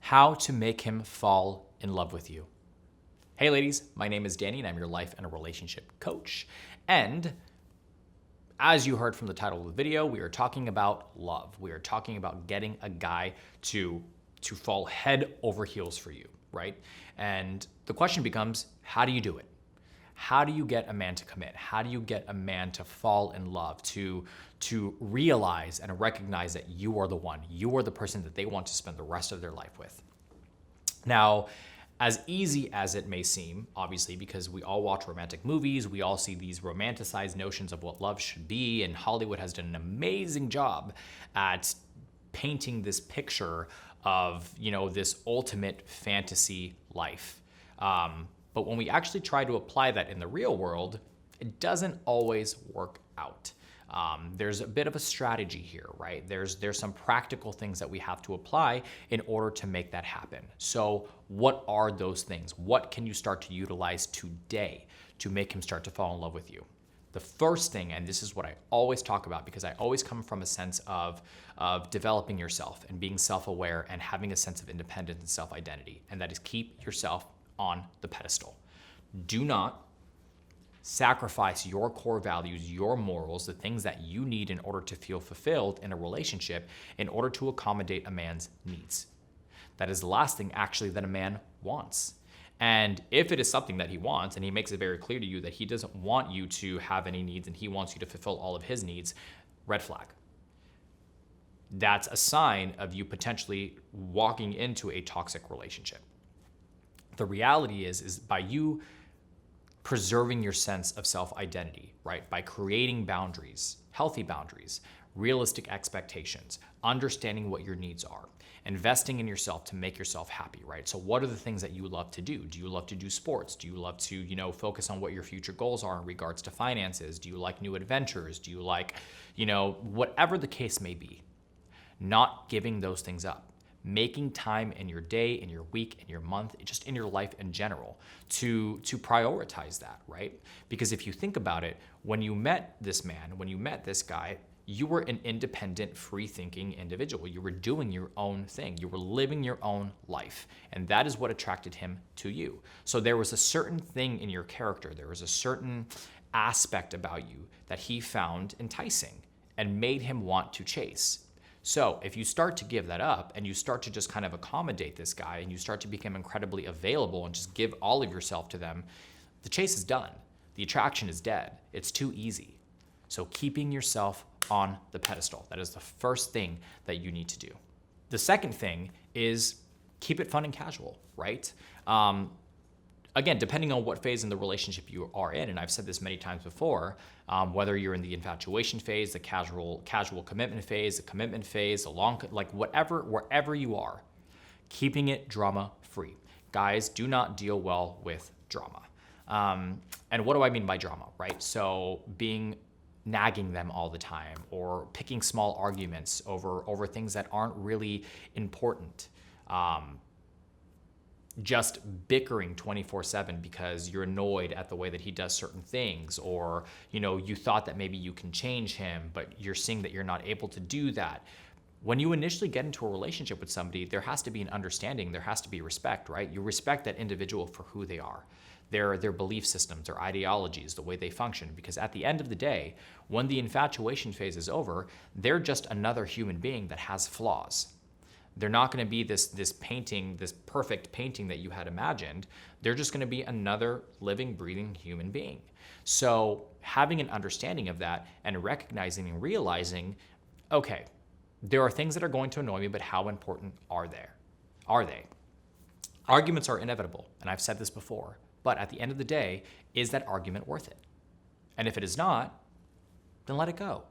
how to make him fall in love with you. Hey ladies, my name is Danny and I'm your life and relationship coach. And as you heard from the title of the video, we are talking about love. We are talking about getting a guy to fall head over heels for you, right? And the question becomes, how do you do it? How do you get a man to commit? How do you get a man to fall in love, to realize and recognize that you are the one, you are the person that they want to spend the rest of their life with? Now, as easy as it may seem, obviously, because we all watch romantic movies, we all see these romanticized notions of what love should be, and Hollywood has done an amazing job at painting this picture of, this ultimate fantasy life. But when we actually try to apply that in the real world, it doesn't always work out. There's a bit of a strategy here, right? There's some practical things that we have to apply in order to make that happen. So what are those things? What can you start to utilize today to make him start to fall in love with you? The first thing, and this is what I always talk about because I always come from a sense of developing yourself and being self-aware and having a sense of independence and self-identity, and that is keep yourself on the pedestal. Do not sacrifice your core values, your morals, the things that you need in order to feel fulfilled in a relationship in order to accommodate a man's needs. That is the last thing actually that a man wants. And if it is something that he wants and he makes it very clear to you that he doesn't want you to have any needs and he wants you to fulfill all of his needs, red flag. That's a sign of you potentially walking into a toxic relationship. The reality is by you preserving your sense of self-identity, right? By creating boundaries, healthy boundaries, realistic expectations, understanding what your needs are, investing in yourself to make yourself happy, right? So what are the things that you love to do? Do you love to do sports? Do you love to, focus on what your future goals are in regards to finances? Do you like new adventures? Do you like, whatever the case may be, not giving those things up. Making time in your day, in your week, in your month, just in your life in general to prioritize that, right? Because if you think about it, when you met this man, when you met this guy, you were an independent, free-thinking individual. You were doing your own thing. You were living your own life. And that is what attracted him to you. So there was a certain thing in your character. There was a certain aspect about you that he found enticing and made him want to chase. So if you start to give that up and you start to just kind of accommodate this guy and you start to become incredibly available and just give all of yourself to them, the chase is done. The attraction is dead. It's too easy. So keeping yourself on the pedestal, that is the first thing that you need to do. The second thing is keep it fun and casual, right? Again, depending on what phase in the relationship you are in, and I've said this many times before, whether you're in the infatuation phase, the casual commitment phase, the commitment phase, wherever you are, keeping it drama-free. Guys, do not deal well with drama. And what do I mean by drama, right? So nagging them all the time or picking small arguments over things that aren't really important. Just bickering 24/7 because you're annoyed at the way that he does certain things, or you thought that maybe you can change him, but you're seeing that you're not able to do that. When you initially get into a relationship with somebody, there has to be an understanding, there has to be respect, right? You respect that individual for who they are, their belief systems, their ideologies, the way they function, because at the end of the day, when the infatuation phase is over, they're just another human being that has flaws. They're not going to be this painting, this perfect painting that you had imagined. They're just going to be another living, breathing human being. So having an understanding of that and recognizing and realizing, okay, there are things that are going to annoy me, but how important are they? Arguments are inevitable, and I've said this before, but at the end of the day, is that argument worth it? And if it is not, then let it go.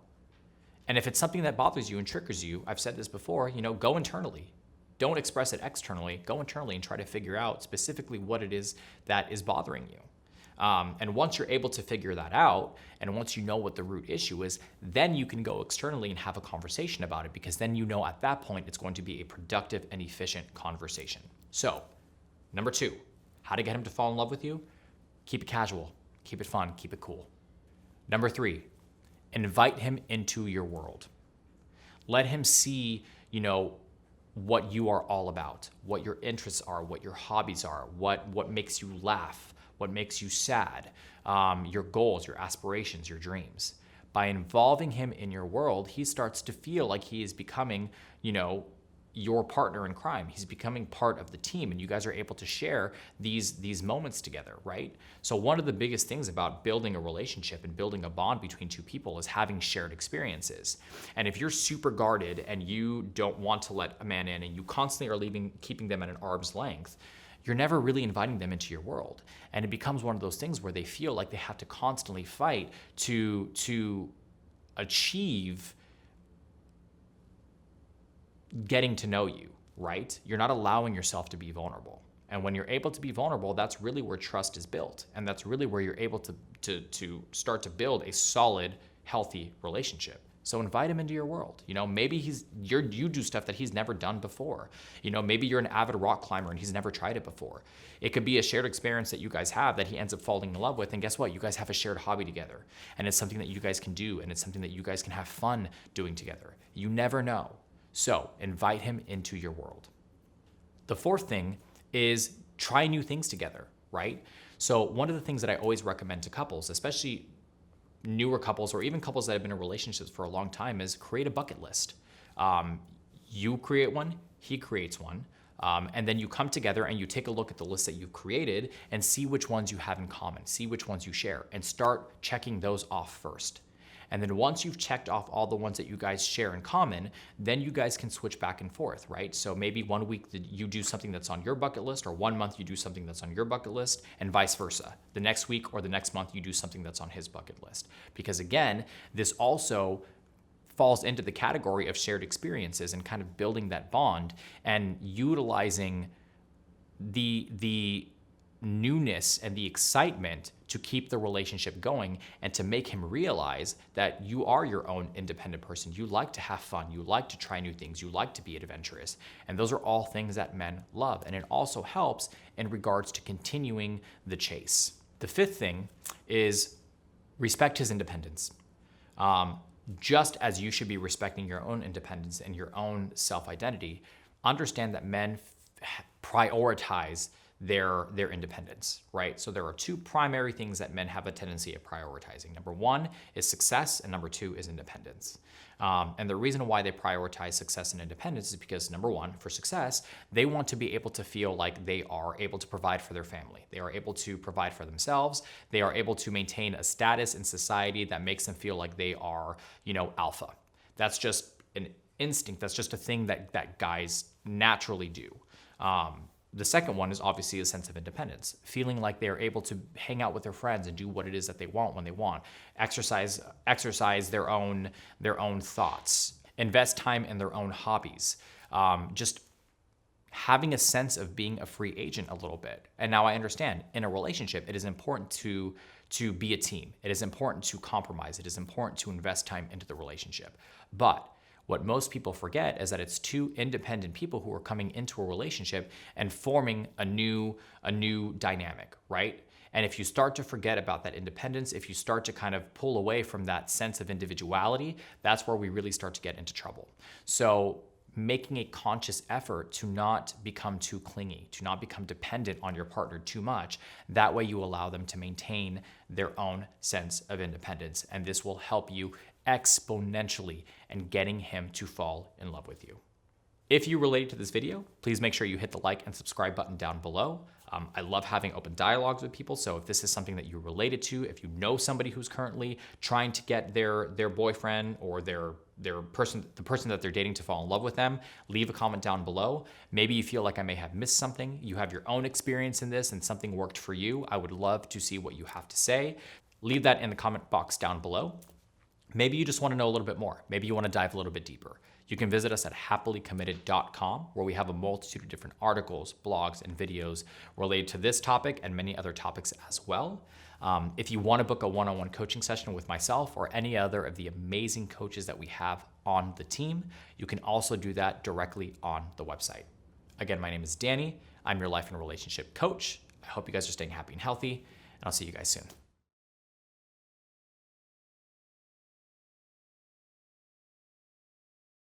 And if it's something that bothers you and triggers you, I've said this before, go internally. Don't express it externally. Go internally and try to figure out specifically what it is that is bothering you. And once you're able to figure that out, and once you know what the root issue is, then you can go externally and have a conversation about it, because then at that point it's going to be a productive and efficient conversation. So, number 2, how to get him to fall in love with you? Keep it casual, keep it fun, keep it cool. Number 3, invite him into your world. Let him see, what you are all about, what your interests are, what your hobbies are, what makes you laugh, what makes you sad, your goals, your aspirations, your dreams. By involving him in your world, he starts to feel like he is becoming, your partner in crime. He's becoming part of the team, and you guys are able to share these moments together, right? So one of the biggest things about building a relationship and building a bond between two people is having shared experiences. And if you're super guarded and you don't want to let a man in, and you constantly are keeping them at an arm's length, you're never really inviting them into your world. And it becomes one of those things where they feel like they have to constantly fight to achieve getting to know you, right? You're not allowing yourself to be vulnerable. And when you're able to be vulnerable, that's really where trust is built. And that's really where you're able to start to build a solid, healthy relationship. So invite him into your world. Maybe you do stuff that he's never done before. Maybe you're an avid rock climber and he's never tried it before. It could be a shared experience that you guys have that he ends up falling in love with. And guess what? You guys have a shared hobby together. And it's something that you guys can do. And it's something that you guys can have fun doing together. You never know. So invite him into your world. The fourth thing is try new things together, right? So one of the things that I always recommend to couples, especially newer couples or even couples that have been in relationships for a long time, is create a bucket list. You create one, he creates one, and then you come together and you take a look at the list that you've created and see which ones you have in common, see which ones you share, and start checking those off first. And then once you've checked off all the ones that you guys share in common, then you guys can switch back and forth, right? So maybe one week you do something that's on your bucket list, or 1 month you do something that's on your bucket list, and vice versa. The next week or the next month you do something that's on his bucket list. Because again, this also falls into the category of shared experiences and kind of building that bond and utilizing the newness and the excitement to keep the relationship going and to make him realize that you are your own independent person. You like to have fun. You like to try new things. You like to be adventurous. And those are all things that men love. And it also helps in regards to continuing the chase. The fifth thing is respect his independence. Just as you should be respecting your own independence and your own self-identity, understand that men prioritize their independence, right? So there are two primary things that men have a tendency of prioritizing. Number one is success, and number two is independence. And the reason why they prioritize success and independence is because, number one, for success, they want to be able to feel like they are able to provide for their family. They are able to provide for themselves. They are able to maintain a status in society that makes them feel like they are, alpha. That's just an instinct. That's just a thing that guys naturally do. The second one is obviously a sense of independence, feeling like they're able to hang out with their friends and do what it is that they want when they want, exercise their own thoughts, invest time in their own hobbies, just having a sense of being a free agent a little bit. And now I understand in a relationship, it is important to be a team. It is important to compromise. It is important to invest time into the relationship. But what most people forget is that it's two independent people who are coming into a relationship and forming a new dynamic, right? And if you start to forget about that independence, if you start to kind of pull away from that sense of individuality, that's where we really start to get into trouble. So making a conscious effort to not become too clingy, to not become dependent on your partner too much. That way you allow them to maintain their own sense of independence. And this will help you exponentially in getting him to fall in love with you. If you related to this video, please make sure you hit the like and subscribe button down below. I love having open dialogues with people, so if this is something that you related to, if you know somebody who's currently trying to get their boyfriend or the person that they're dating to fall in love with them, leave a comment down below. Maybe you feel like I may have missed something. You have your own experience in this and something worked for you. I would love to see what you have to say. Leave that in the comment box down below. Maybe you just want to know a little bit more. Maybe you want to dive a little bit deeper. You can visit us at happilycommitted.com, where we have a multitude of different articles, blogs, and videos related to this topic and many other topics as well. If you want to book a one-on-one coaching session with myself or any other of the amazing coaches that we have on the team, you can also do that directly on the website. Again, my name is Danny. I'm your life and relationship coach. I hope you guys are staying happy and healthy, and I'll see you guys soon.